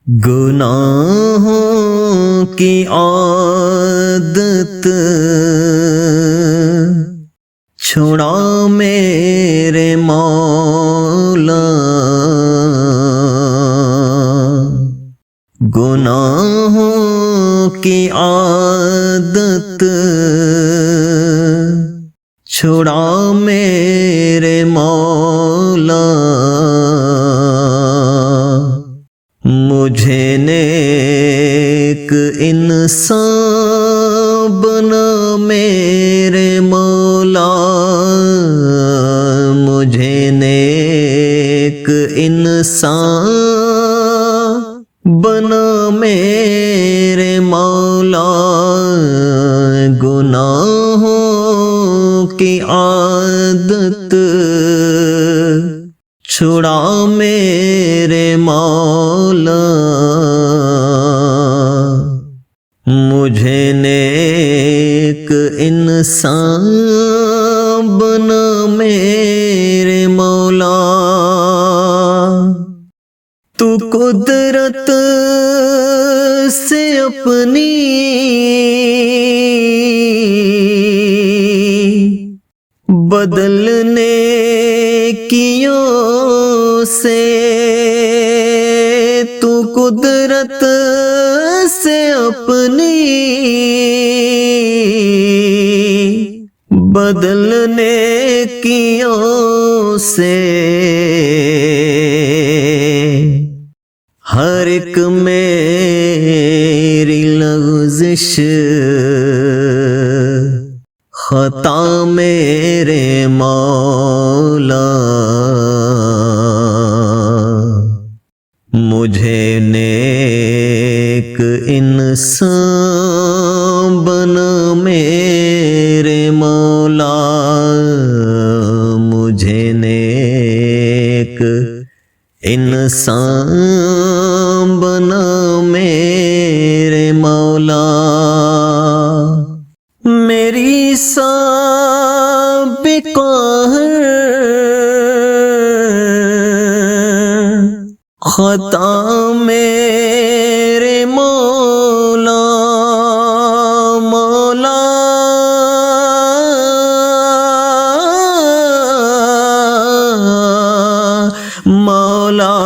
گناہوں کی عادت چھڑا میرے مولا، گناہوں کی عادت چھڑا میرے مولا، مجھے نیک انسان بنا میرے مولا، مجھے نیک انسان بنا میرے مولا، گناہوں کی عادت چھڑا میرے مولا، مجھے نیک انسان بنا میرے مولا، تو قدرت سے اپنی بدلنے کیوں سے، تو قدرت سے اپنی بدلنے کیوں سے، ہر ایک میری لغزش خطا میرے مولا، مجھے نیک انسان بنا میرے مولا، مجھے نیک انسان بنا میرے مولا، میری سابقہ خطا میرے مولا، مولا مولا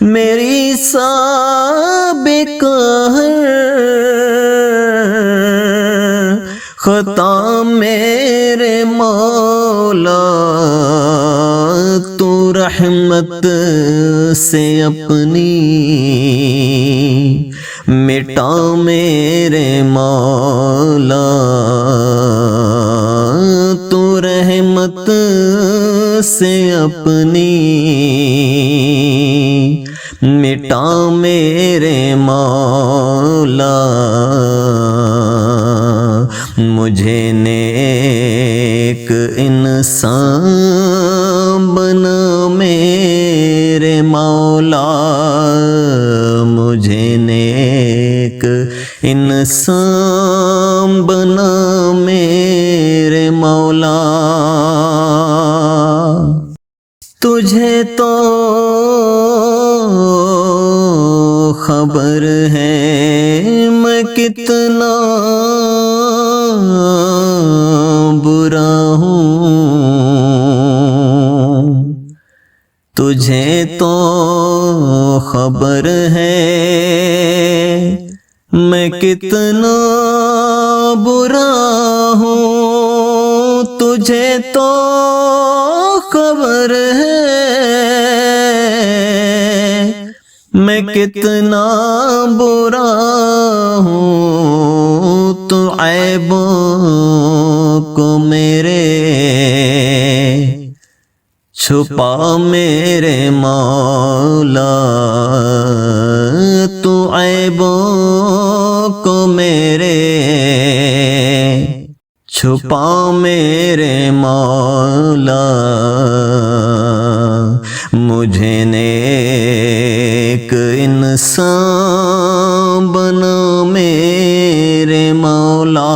میری سابقہ خطا میرے مولا، تو رحمت سے اپنی مٹا میرے مولا، تو رحمت سے اپنی مٹا میرے مولا، مجھے نیک انسان بنا میرے مولا، مجھے نیک انسان بنا میرے مولا، تجھے تو خبر ہے میں کتنا برا ہوں، تجھے تو خبر ہے میں کتنا برا ہوں، تجھے تو خبر ہے میں کتنا برا ہوں، تو عیبوں کو میرے چھپا میرے مولا، تو عیبوں کو میرے چھپا میرے مولا، مجھے نیک انسان بنا میرے مولا،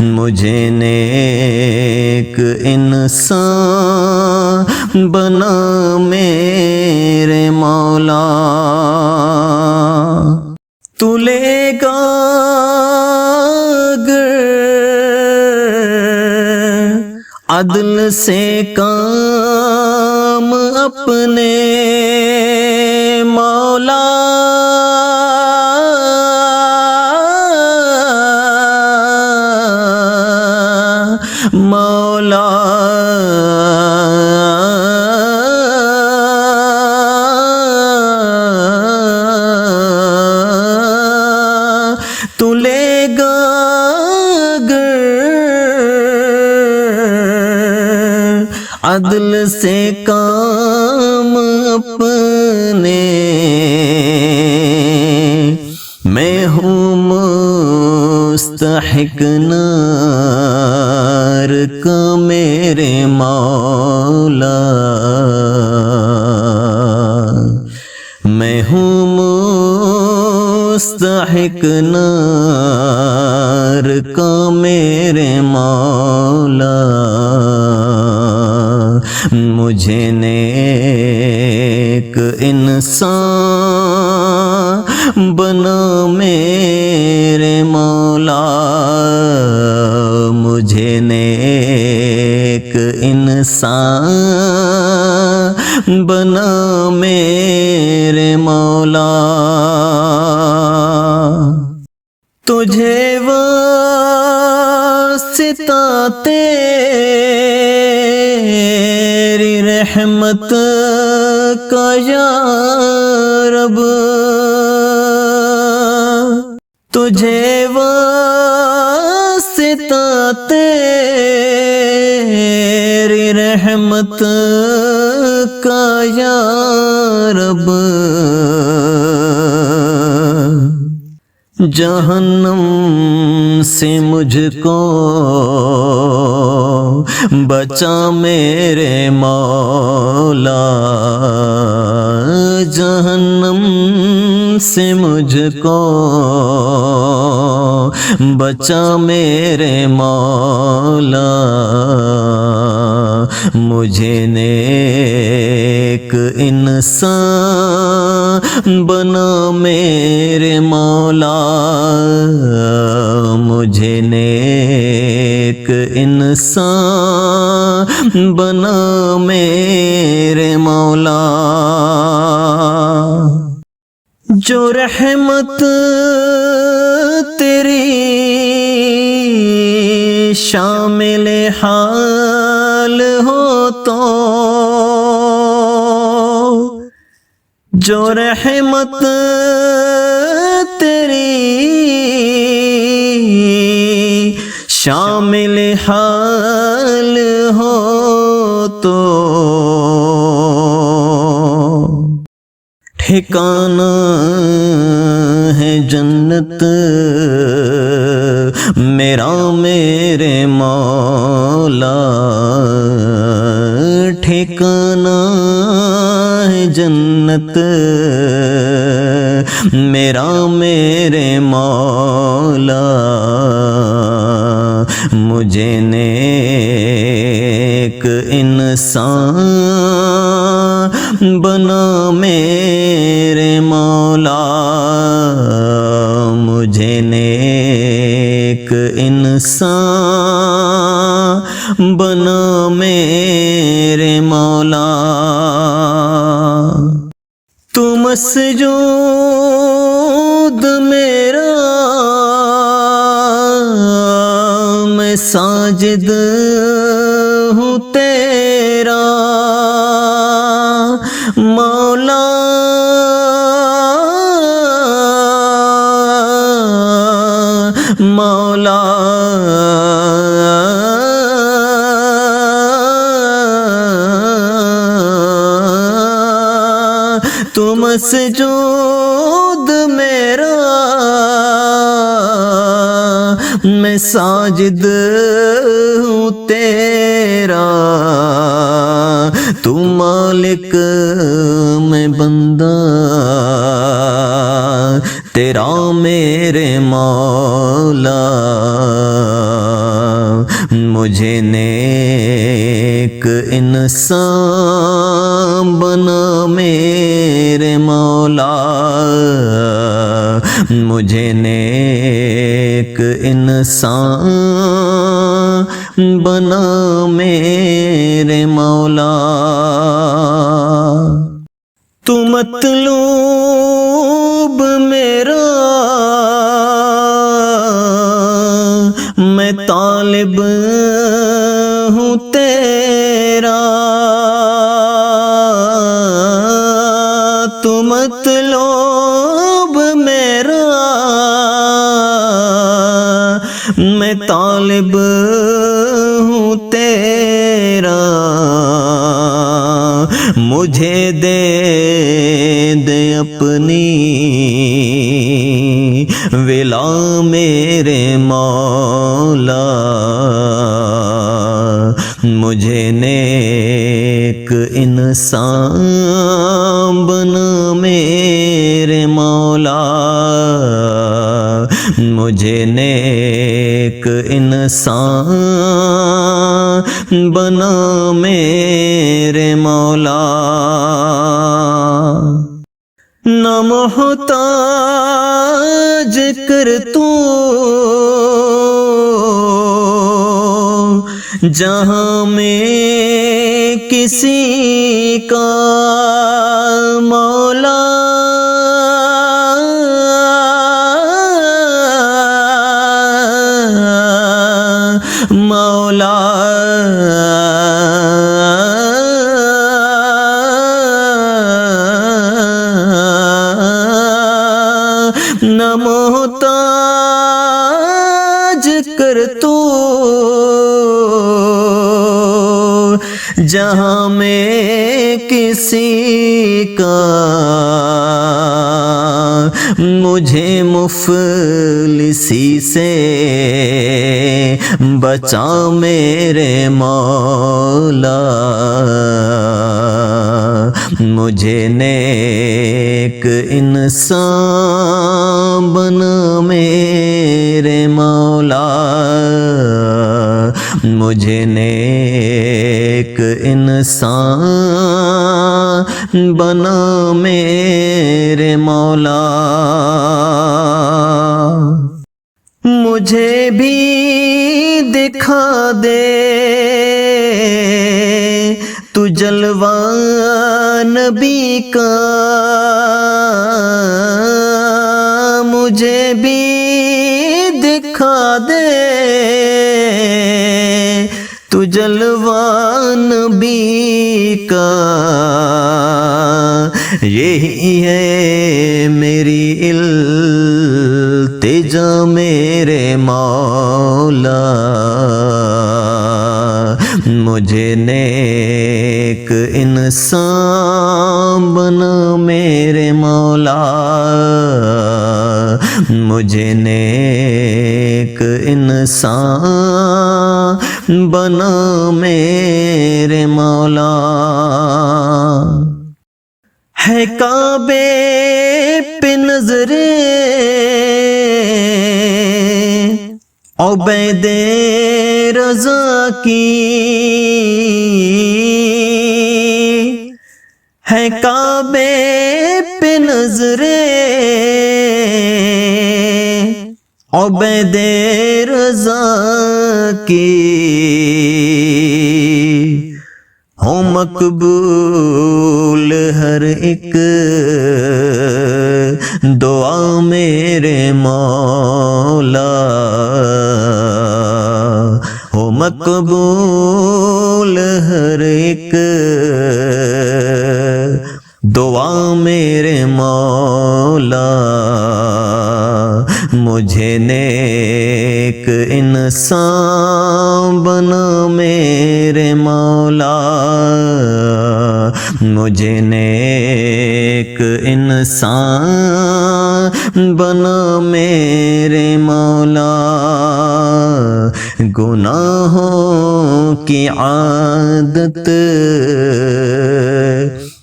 مجھے نیک انسان بنا میرے مولا تو لے گا اگر عدل سے کام اپنے مولا مولا تو لے گا اگر عدل سے کام اپنے میں ہوں مستحق نار کا میرے مولا میں ہوں مستحق نار کا میرے مولا مجھے نیک انسان بنا میرے مولا مجھے نیک انسان بنا میرے مولا تجھے واسطہ تیری رحمت کا یا رب تجھے واسطہ تیری رحمت کا یا رب جہنم سے مجھ کو بچا میرے مولا جہنم سے مجھ کو بچا میرے مولا مجھے نیک انسان بنا میرے مولا مجھے نیک انسان بنا میرے مولا جو رحمت تیری شامل حال ہو تو جو رحمت تیری شامل حال ہو تو ٹھکانہ ہے جنت میرا میرے مولا ٹھکانہ ہے جنت میرا میرے مولا مجھے نیک انسان بنا میرے مولا مجھے نیک انسان بنا میرے مولا تو مسجود میرا میں ساجد ہوں تیرا مولا مولا تو مسجود میرا میں ساجد ہوں تیرا تو مالک میں بندہ تیرا میرے مولا مجھے نیک انسان بنا میرے مولا، مجھے نیک انسان بنا میرے مولا۔ تو مطلوب میرا، میں طالب ہوں تیرا، تو مطلوب میرا، میں طالب ہوں تیرا، مجھے دے دے اپنی ولا میرے مولا، مجھے نیک انسان بنا میرے مولا، مجھے نیک انسان بنا میرے مولا۔ نہ محتاج کر تو جہاں میں کسی کا مولا، مولا نہ محتاج کر تو جہاں میں کسی کا، مجھے مفلسی سے بچا میرے مولا، مجھے نیک انسان بنا میرے مولا، مجھے نیک انسان بنا میرے مولا۔ مجھے بھی دکھا دے تو جلوہ نبی کا، مجھے بھی دکھا دے تو جلوہ نبی کا، یہی ہے میری التجا میرے مولا، مجھے نیک انسان بنا میرے مولا، مجھے نیک انسان بنا میرے مولا۔ ہے کعبے پہ نظریں عبید رضا کی، ہے کعبے پہ نظریں عبید رضا کی، ہو مقبول ہر ایک دعا میرے مولا، ہو مقبول ہر ایک دعا میرے مولا، مجھے نیک انسان بنا میرے مولا، مجھے نیک انسان بنا میرے مولا، گناہوں کی عادت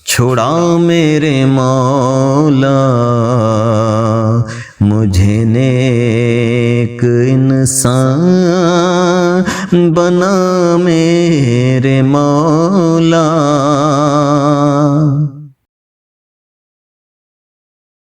چھڑا میرے مولا، مجھے نیک انسان بنا میرے مولا